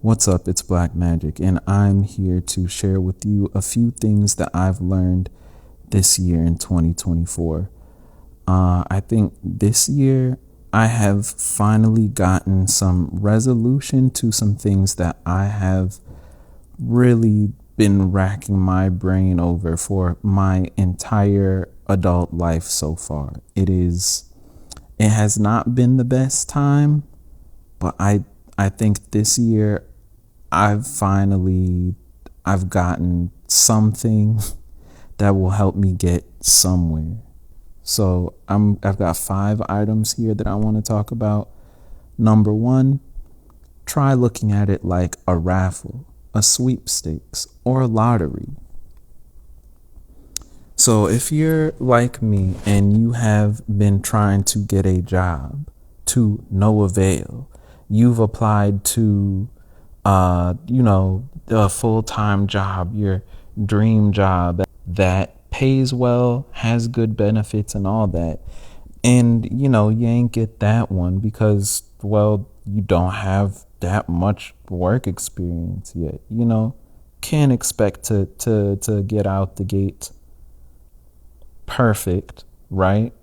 What's up? It's Black Magic, and I'm here to share with you a few things that I've learned this year in 2024. I think this year I have finally gotten some resolution to some things that I have really been racking my brain over for my entire adult life so far. It has not been the best time, but I think this year I've gotten something that will help me get somewhere. So I've got 5 items here that I want to talk about. Number 1, try looking at it like a raffle, a sweepstakes, or a lottery. So if you're like me and you have been trying to get a job to no avail, you've applied to a full-time job, your dream job that pays well, has good benefits and all that. And, you ain't get that one because, well, you don't have that much work experience yet, Can't expect to get out the gate perfect, right?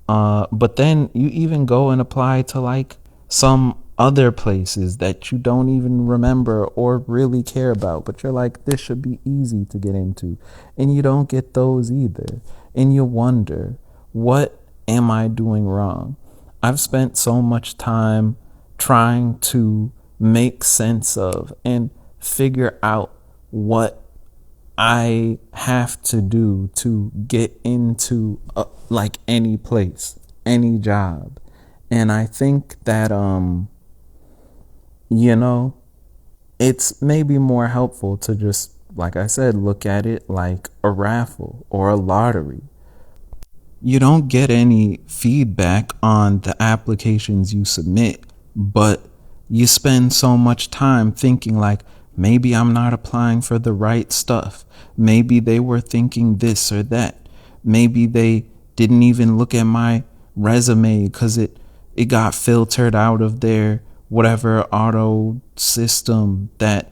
But then you even go and apply to like some other places that you don't even remember or really care about, but you're like, this should be easy to get into, and you don't get those either, and you wonder, what am I doing wrong? I've spent so much time trying to make sense of and figure out what I have to do to get into like any place, any job. And I think that it's maybe more helpful to just, like I said, look at it like a raffle or a lottery. You don't get any feedback on the applications you submit, but you spend so much time thinking like, maybe I'm not applying for the right stuff. Maybe they were thinking this or that. Maybe they didn't even look at my resume because it got filtered out of their whatever auto system that,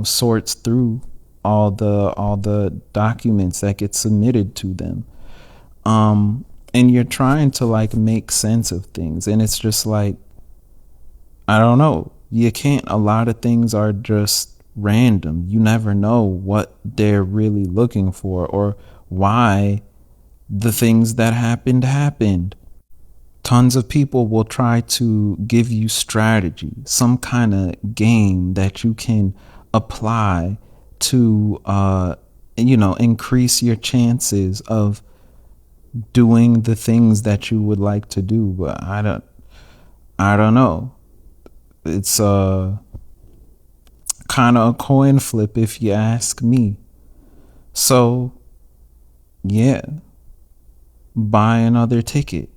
sorts through all the documents that get submitted to them. And you're trying to like make sense of things, and it's just like, I don't know. You can't. A lot of things are just random. You never know what they're really looking for or why the things that happened. Tons of people will try to give you strategy, some kind of game that you can apply to, increase your chances of doing the things that you would like to do. But I don't know. It's kind of a coin flip if you ask me. So yeah, buy another ticket.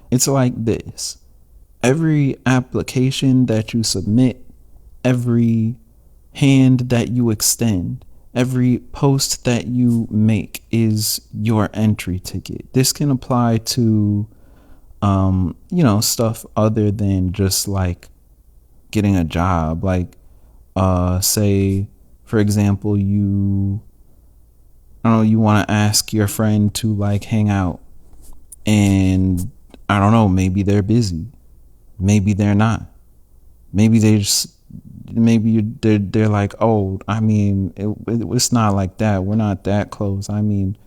It's like this. Every application that you submit, every hand that you extend, every post that you make is your entry ticket. This can apply to, stuff other than just like getting a job. Like, say, for example, you want to ask your friend to like hang out, and I don't know, maybe they're busy, maybe they're not, maybe they're like, oh, I mean, it's not like that, we're not that close. I mean,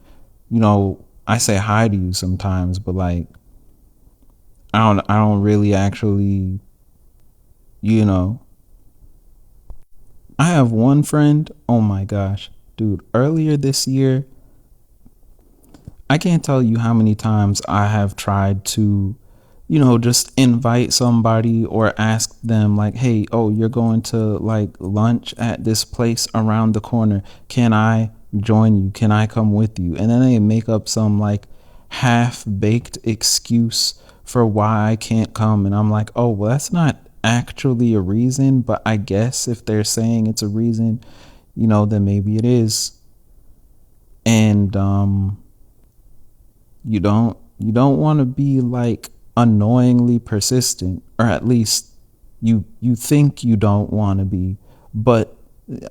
I say hi to you sometimes, but like, I don't really actually, I have one friend, oh my gosh, dude, earlier this year, I can't tell you how many times I have tried to, just invite somebody or ask them like, hey, oh, you're going to like lunch at this place around the corner. Can I join you? Can I come with you? And then they make up some like half-baked excuse for why I can't come. And I'm like, oh, well, that's not actually a reason, but I guess if they're saying it's a reason, then maybe it is. And you don't want to be like annoyingly persistent, or at least you think you don't want to be, But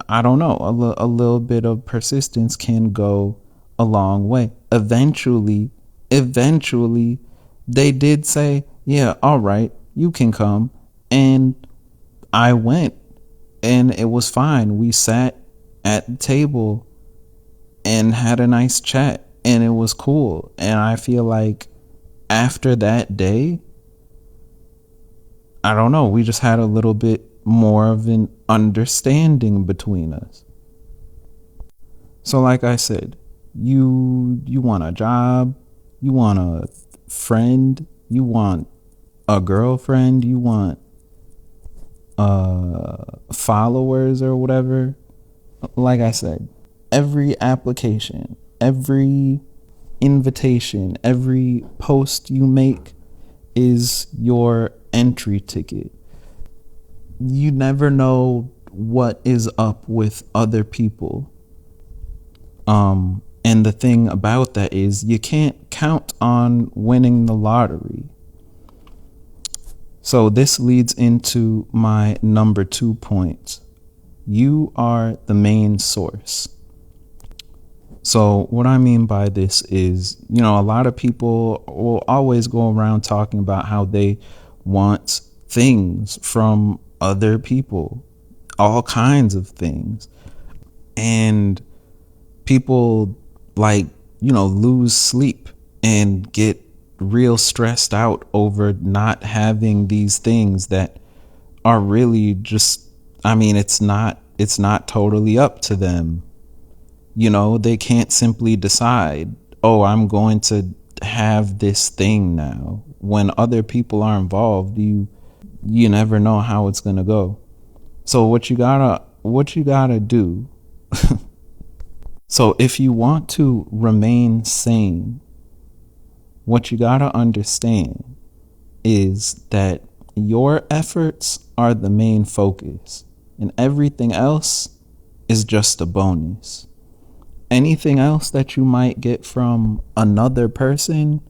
I don't know, a little bit of persistence can go a long way. Eventually, they did say, yeah, all right, you can come. And I went, and it was fine. We sat at the table and had a nice chat, and it was cool. And I feel like after that day, I don't know, we just had a little bit more of an understanding between us. So like I said, you want a job, you want a friend, you want a girlfriend, you want followers or whatever. Like I said, every application, every invitation, every post you make is your entry ticket. You never know what is up with other people. And the thing about that is you can't count on winning the lottery. So this leads into my number 2 point. You are the main source. So what I mean by this is, a lot of people will always go around talking about how they want things from other people, all kinds of things. And people lose sleep and get real stressed out over not having these things that are really just, it's not totally up to them. They can't simply decide, oh, I'm going to have this thing now. When other people are involved, you never know how it's going to go. So what you gotta do so if you want to remain sane, what you gotta understand is that your efforts are the main focus and everything else is just a bonus. Anything else that you might get from another person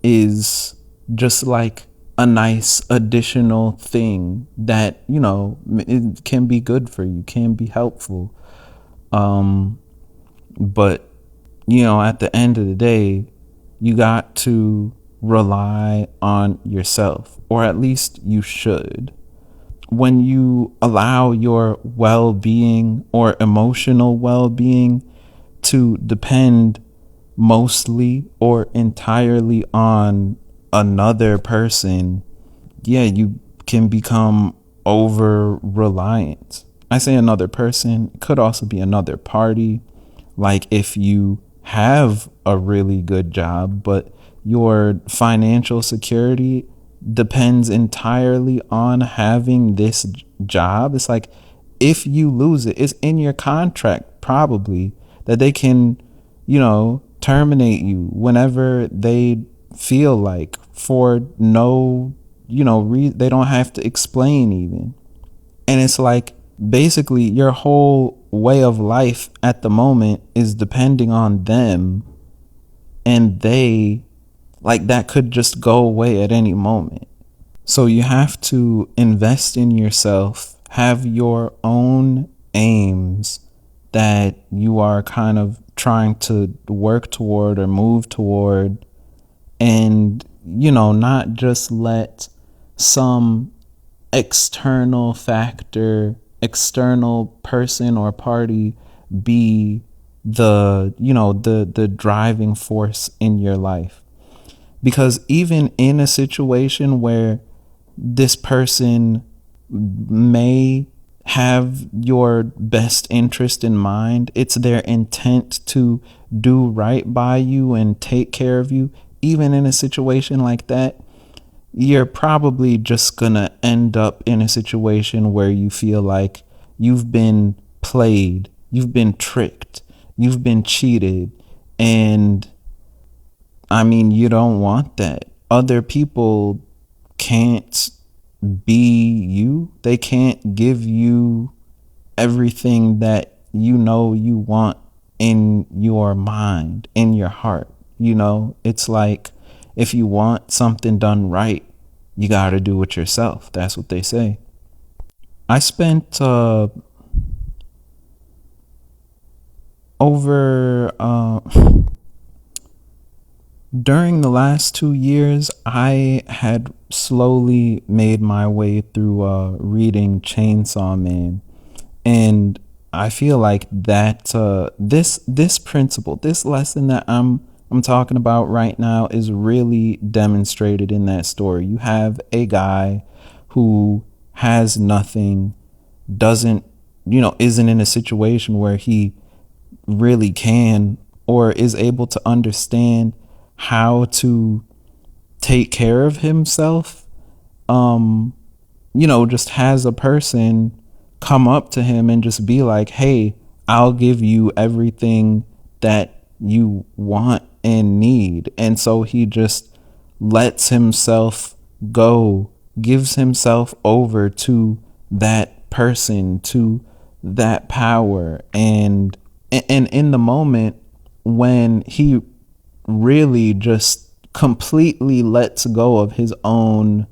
is just like a nice additional thing that, it can be good for you, can be helpful. But, at the end of the day, you got to rely on yourself, or at least you should. When you allow your well-being or emotional well-being to depend mostly or entirely on another person, yeah, you can become over reliant. I say another person, it could also be another party. Like if you have a really good job, but your financial security depends entirely on having this job, it's like if you lose it, it's in your contract probably that they can, terminate you whenever they feel like, for no, they don't have to explain even. And it's like basically your whole way of life at the moment is depending on them, and that could just go away at any moment. So you have to invest in yourself, have your own aims that you are kind of trying to work toward or move toward, and not just let some external factor, external person or party be the driving force in your life. Because even in a situation where this person may have your best interest in mind, it's their intent to do right by you and take care of you, even in a situation like that, you're probably just gonna end up in a situation where you feel like you've been played, you've been tricked, you've been cheated. And you don't want that. Other people can't be you. They can't give you everything that you want in your mind, in your heart. It's like if you want something done right, you got to do it yourself. That's what they say. I spent over during the last 2 years, I had slowly made my way through reading Chainsaw Man, and I feel like that this principle, this lesson that I'm talking about right now, is really demonstrated in that story. You have a guy who has nothing, doesn't, isn't in a situation where he really can or is able to understand how to take care of himself. um just has a person come up to him and just be like, hey, I'll give you everything that you want and need. And so he just lets himself go, gives himself over to that person, to that power. And in the moment when he really just completely lets go of his own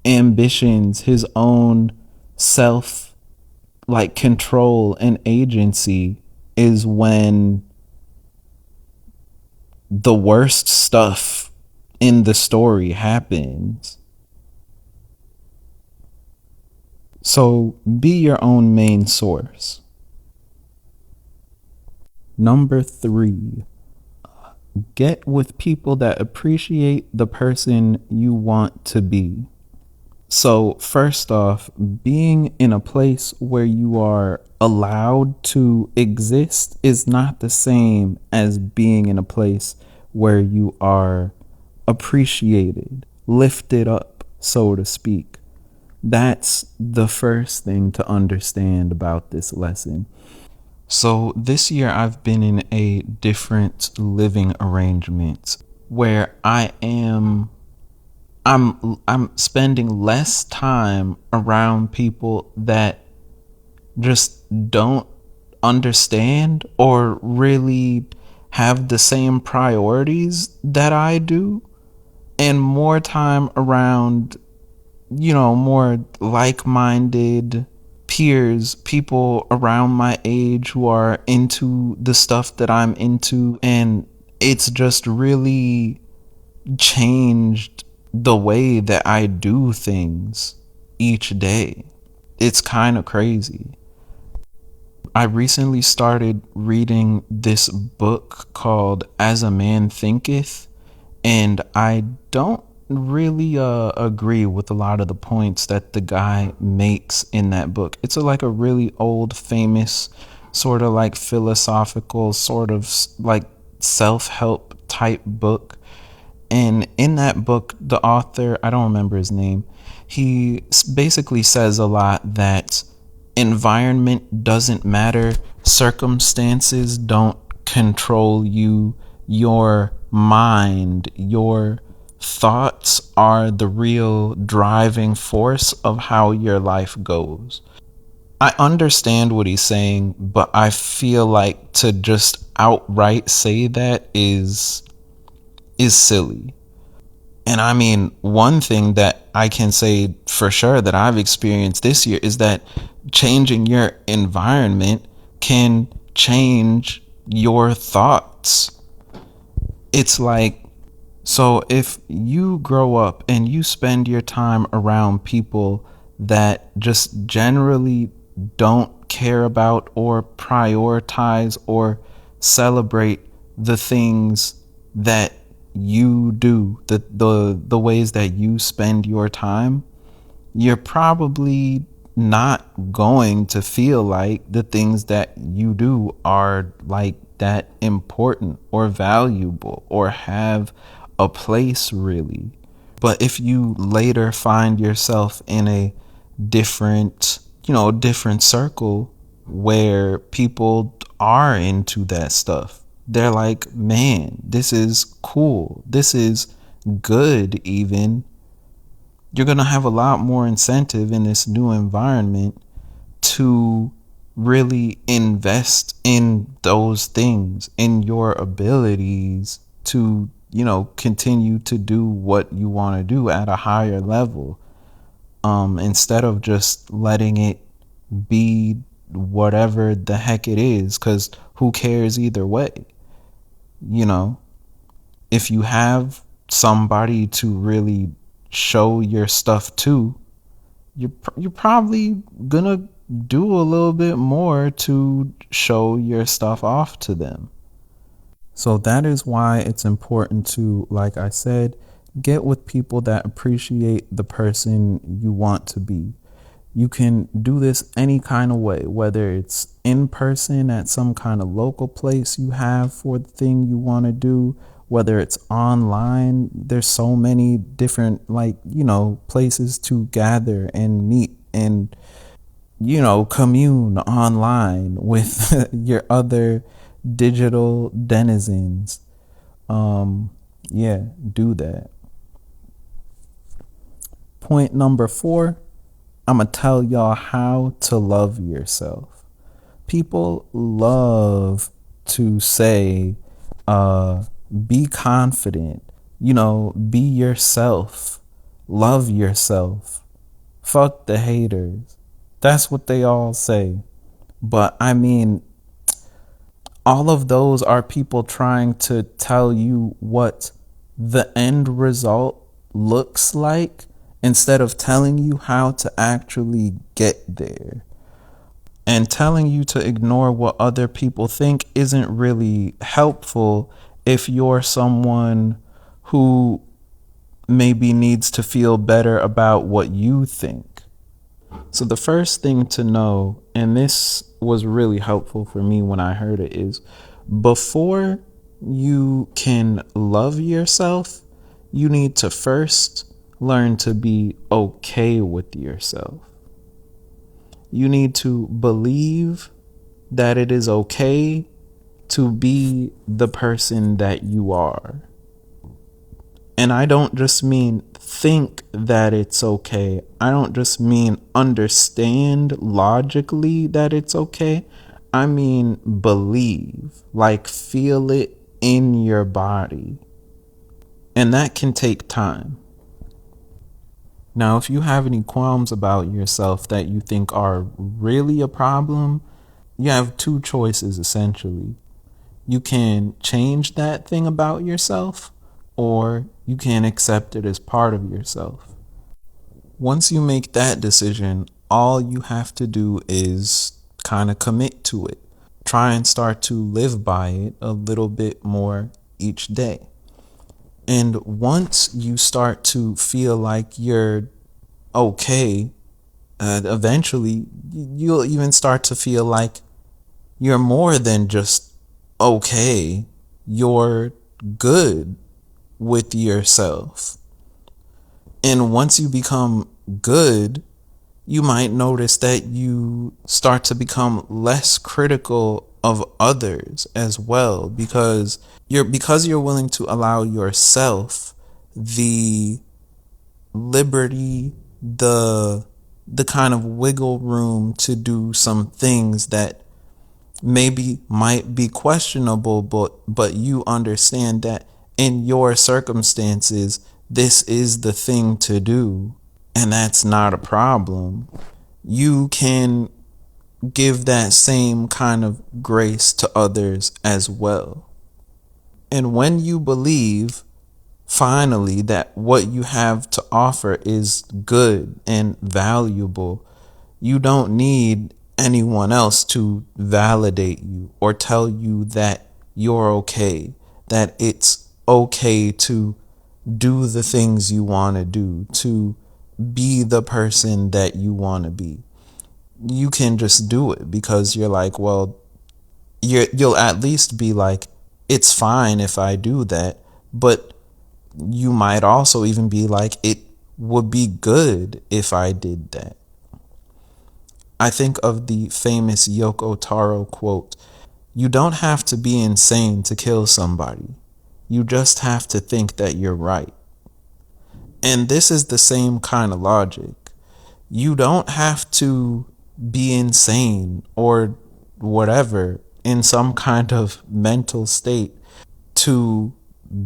ambitions, his own self like control and agency, is when the worst stuff in the story happens. So be your own main source. Number 3, get with people that appreciate the person you want to be. So, first off, being in a place where you are allowed to exist is not the same as being in a place where you are appreciated, lifted up, so to speak. That's the first thing to understand about this lesson. So, this year I've been in a different living arrangement where I'm spending less time around people that just don't understand or really have the same priorities that I do, and more time around, more like-minded peers, people around my age who are into the stuff that I'm into. And it's just really changed the way that I do things each day. It's kind of crazy. I recently started reading this book called As a Man Thinketh, and I don't really agree with a lot of the points that the guy makes in that book. It's like a really old, famous, sort of like philosophical, sort of like self-help type book. And in that book, the author, I don't remember his name, he basically says a lot that environment doesn't matter, circumstances don't control you, your mind, your thoughts are the real driving force of how your life goes. I understand what he's saying, but I feel like to just outright say that is silly. And I mean, one thing that I can say for sure that I've experienced this year is that changing your environment can change your thoughts. It's like, so if you grow up and you spend your time around people that just generally don't care about or prioritize or celebrate the things that you do, the ways that you spend your time, you're probably not going to feel like the things that you do are like that important or valuable or have a place really. But if you later find yourself in a different circle where people are into that stuff, they're like, man, this is cool, this is good, even, you're going to have a lot more incentive in this new environment to really invest in those things, in your abilities to, continue to do what you want to do at a higher level, instead of just letting it be whatever the heck it is, because who cares either way? You know, if you have somebody to really show your stuff to, you're probably gonna do a little bit more to show your stuff off to them. So that is why it's important to, like I said, get with people that appreciate the person you want to be. You can do this any kind of way, whether it's in person at some kind of local place you have for the thing you want to do, whether it's online. There's so many different, like, places to gather and meet and, commune online with your other digital denizens. Yeah, do that. Point number 4, I'm going to tell y'all how to love yourself. People love to say, be confident, be yourself, love yourself, fuck the haters. That's what they all say. But I mean, all of those are people trying to tell you what the end result looks like instead of telling you how to actually get there. And telling you to ignore what other people think isn't really helpful if you're someone who maybe needs to feel better about what you think. So the first thing to know, and this was really helpful for me when I heard it, is before you can love yourself, you need to first learn to be okay with yourself. You need to believe that it is okay to be the person that you are. And I don't just mean think that it's okay. I don't just mean understand logically that it's okay. I mean believe, like feel it in your body. And that can take time. Now, if you have any qualms about yourself that you think are really a problem, you have two choices essentially. You can change that thing about yourself, or you can accept it as part of yourself. Once you make that decision, all you have to do is kind of commit to it. Try and start to live by it a little bit more each day. And once you start to feel like you're okay, eventually you'll even start to feel like you're more than just okay. You're good with yourself. And once you become good, you might notice that you start to become less critical of others as well, because you're willing to allow yourself the liberty, the kind of wiggle room to do some things that maybe might be questionable, but you understand that in your circumstances this is the thing to do, and that's not a problem. You can give that same kind of grace to others as well. And when you believe finally that what you have to offer is good and valuable, you don't need anyone else to validate you or tell you that you're okay, that it's okay to do the things you want to do, to be the person that you want to be. You can just do it because you're like, well, you'll at least be like, it's fine if I do that. But you might also even be like, it would be good if I did that. I think of the famous Yoko Taro quote, "You don't have to be insane to kill somebody. You just have to think that you're right." And this is the same kind of logic. You don't have to be insane or whatever in some kind of mental state to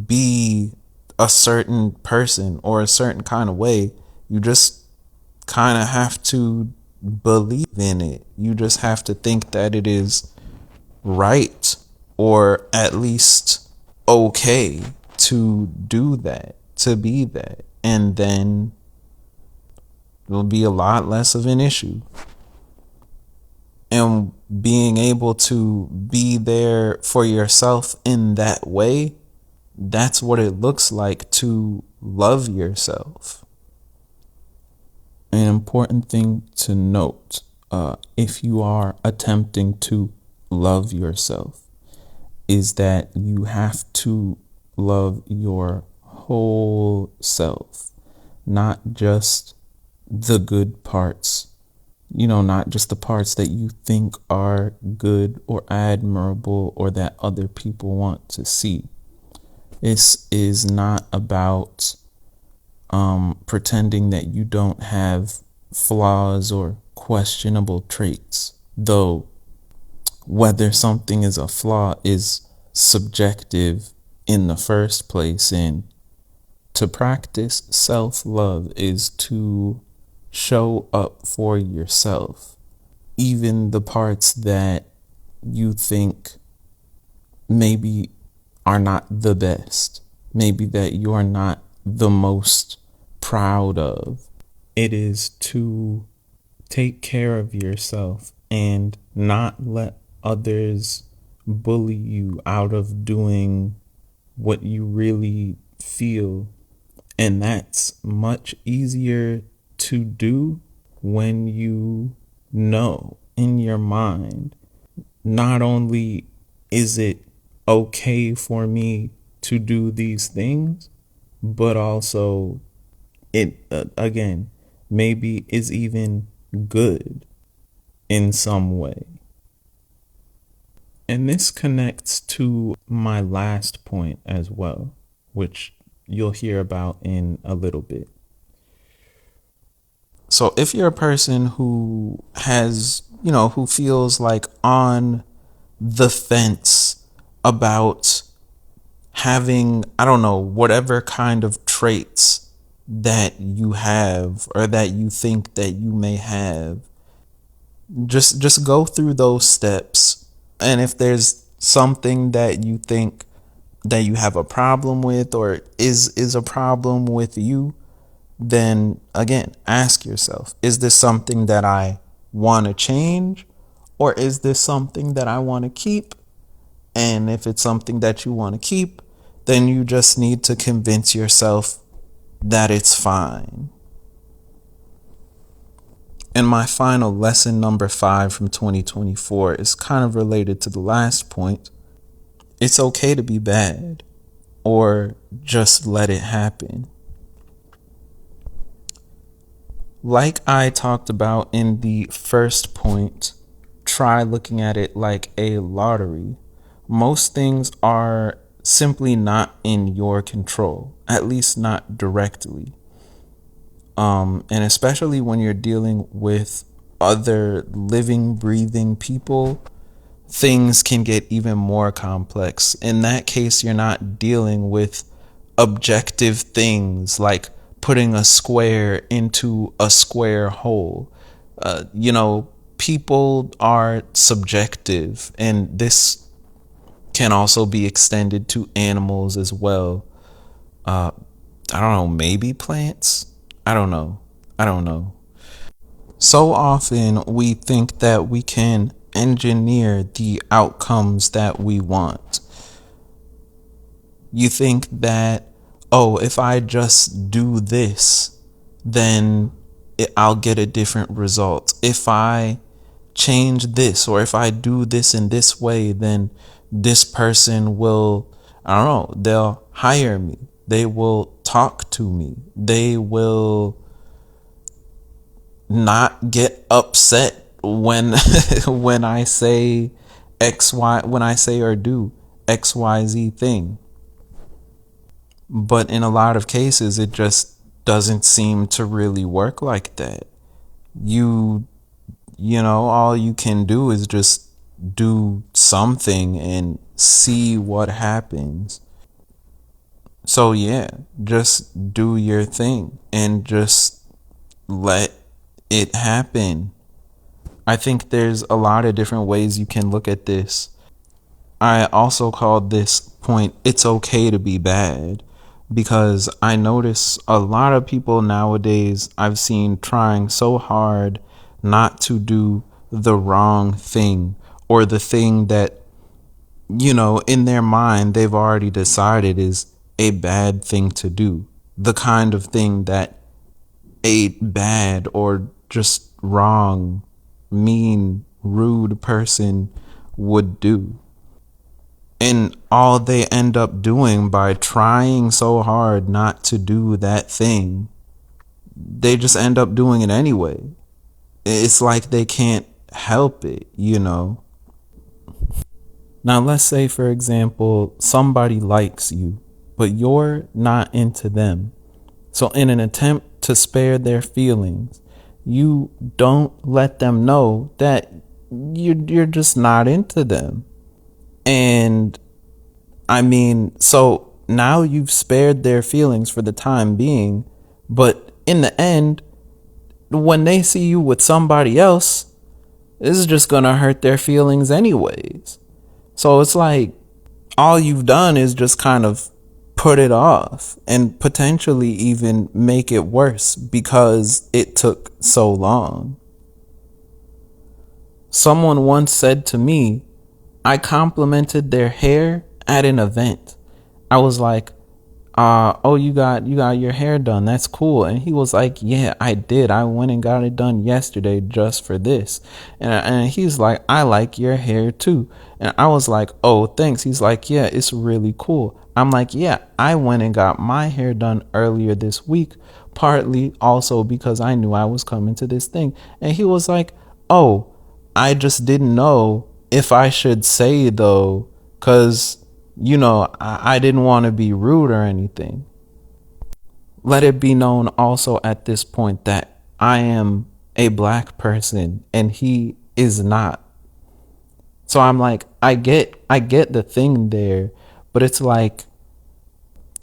be a certain person or a certain kind of way. You just kind of have to believe in it. You just have to think that it is right, or at least okay, to do that, to be that. And then it'll be a lot less of an issue. And being able to be there for yourself in that way, that's what it looks like to love yourself. An important thing to note, if you are attempting to love yourself, is that you have to love your whole self, not just the good parts. Not just the parts that you think are good or admirable or that other people want to see. This is not about pretending that you don't have flaws or questionable traits, though whether something is a flaw is subjective in the first place. And to practice self-love is to show up for yourself, even the parts that you think maybe are not the best, maybe that you're not the most proud of. It is to take care of yourself and not let others bully you out of doing what you really feel. And that's much easier to do when you know in your mind, not only is it okay for me to do these things, but also it, again, maybe is even good in some way. And this connects to my last point as well, which you'll hear about in a little bit. So if you're a person who who feels like on the fence about having, I don't know, whatever kind of traits that you have or that you think that you may have, just go through those steps. And if there's something that you think that you have a problem with, or is a problem with you, then again, ask yourself, is this something that I want to change, or is this something that I want to keep? And if it's something that you want to keep, then you just need to convince yourself that it's fine. And my final lesson, number 5 from 2024, is kind of related to the last point. It's okay to be bad, or just let it happen. Like I talked about in the first point, try looking at it like a lottery. Most things are simply not in your control, at least not directly. And especially when you're dealing with other living, breathing people, things can get even more complex. In that case, you're not dealing with objective things like putting a square into a square hole. People are subjective, and this can also be extended to animals as well. I don't know, maybe plants? I don't know. So often we think that we can engineer the outcomes that we want. You think that, oh, if I just do this, then I'll get a different result. If I change this, or if I do this in this way, then this person will, I don't know, they'll hire me. They will talk to me. They will not get upset when when I say when I say or do XYZ thing. But in a lot of cases, it just doesn't seem to really work like that. You all you can do is just do something and see what happens. So yeah, just do your thing and just let it happen. I think there's a lot of different ways you can look at this. I also called this point, it's okay to be bad, because I notice a lot of people nowadays I've seen trying so hard not to do the wrong thing, or the thing that, in their mind they've already decided is a bad thing to do. The kind of thing that a bad or just wrong, mean, rude person would do. And all they end up doing by trying so hard not to do that thing, they just end up doing it anyway. It's like they can't help it. Now, let's say, for example, somebody likes you, but you're not into them. So, in an attempt to spare their feelings, you don't let them know that you're just not into them. And I mean, so now you've spared their feelings for the time being, but in the end, when they see you with somebody else, this is just gonna hurt their feelings anyways. So it's like all you've done is just kind of put it off and potentially even make it worse because it took so long. Someone once said to me, I complimented their hair at an event. I was like, oh, you got your hair done. That's cool. And he was like, yeah, I did. I went and got it done yesterday just for this. And he's like, I like your hair too. And I was like, oh, thanks. He's like, yeah, it's really cool. I'm like, yeah, I went and got my hair done earlier this week, partly also because I knew I was coming to this thing. And he was like, oh, I just didn't know if I should say though, because I didn't want to be rude or anything. Let it be known also at this point that I am a black person and he is not. So I'm like, I get the thing there, but it's like,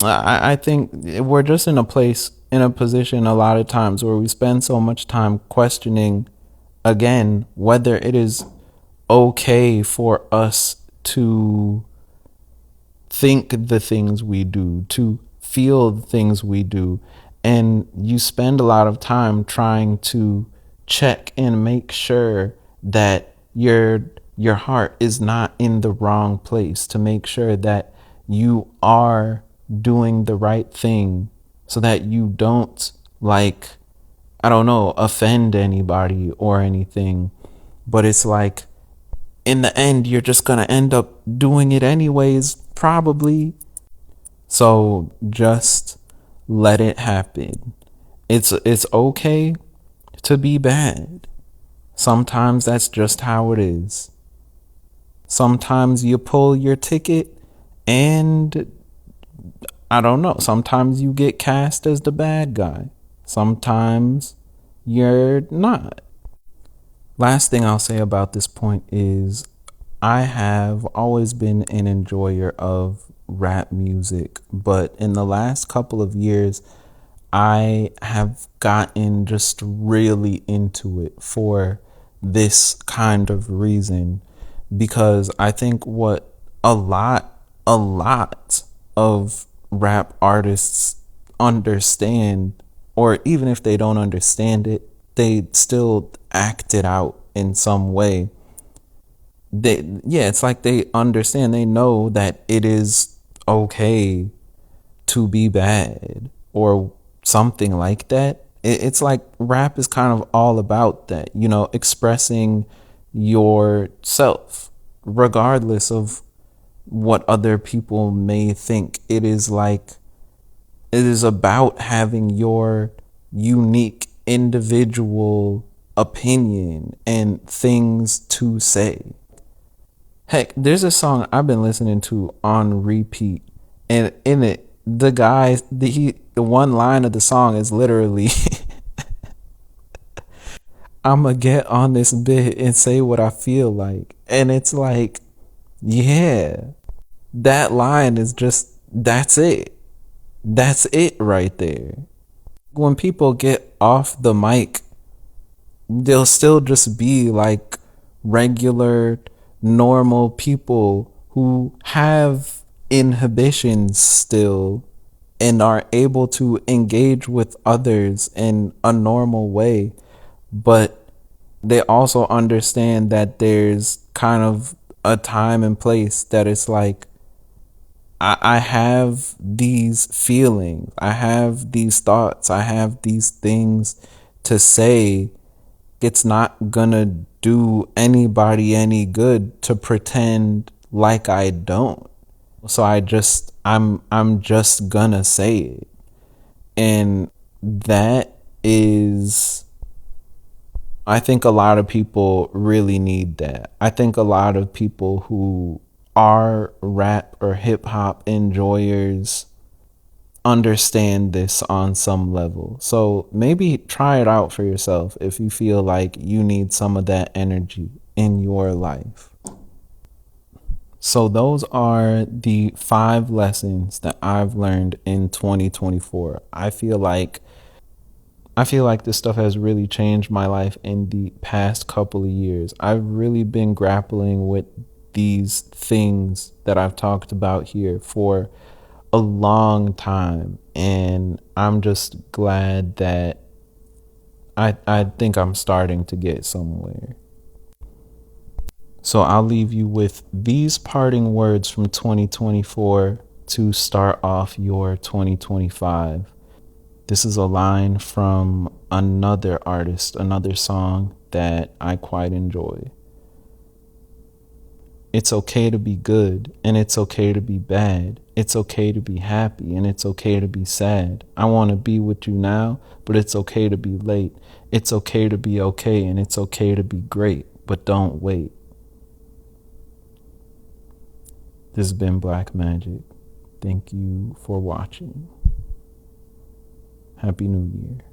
I think we're just in a position a lot of times where we spend so much time questioning again whether it is okay for us to think the things we do, to feel the things we do. And you spend a lot of time trying to check and make sure that your heart is not in the wrong place, to make sure that you are doing the right thing so that you don't, like, I don't know, offend anybody or anything. But it's like in the end you're just gonna end up doing it anyways, probably. So just let it happen. It's okay to be bad. Sometimes that's just how it is. Sometimes you pull your ticket and I don't know, sometimes you get cast as the bad guy. Sometimes you're not. Last thing I'll say about this point is I have always been an enjoyer of rap music, but in the last couple of years, I have gotten just really into it for this kind of reason, because I think what a lot of rap artists understand, or even if they don't understand it, they still act it out in some way. It's like they understand, they know that it is okay to be bad or something like that. It's like rap is kind of all about that, expressing yourself regardless of what other people may think. It is about having your unique individual opinion and things to say. Heck, there's a song I've been listening to on repeat, and in it, the one line of the song is literally, "I'ma get on this bit and say what I feel like," and it's like, yeah, that line is just that's it right there. When people get off the mic they'll still just be like regular, normal people who have inhibitions still and are able to engage with others in a normal way. But they also understand that there's kind of a time and place that it's like, I have these feelings, I have these thoughts, I have these things to say. It's not gonna do anybody any good to pretend like I don't. So I'm just gonna say it. And that is, I think a lot of people really need that. I think a lot of people who are rap or hip hop enjoyers understand this on some level. So maybe try it out for yourself if you feel like you need some of that energy in your life. So those are the 5 lessons that I've learned in 2024. I feel like this stuff has really changed my life in the past couple of years. I've really been grappling with these things that I've talked about here for a long time. And I'm just glad that I think I'm starting to get somewhere. So I'll leave you with these parting words from 2024 to start off your 2025. This is a line from another artist, another song that I quite enjoy. It's okay to be good, and it's okay to be bad. It's okay to be happy, and it's okay to be sad. I want to be with you now, but it's okay to be late. It's okay to be okay, and it's okay to be great, but don't wait. This has been Black Magic. Thank you for watching. Happy New Year.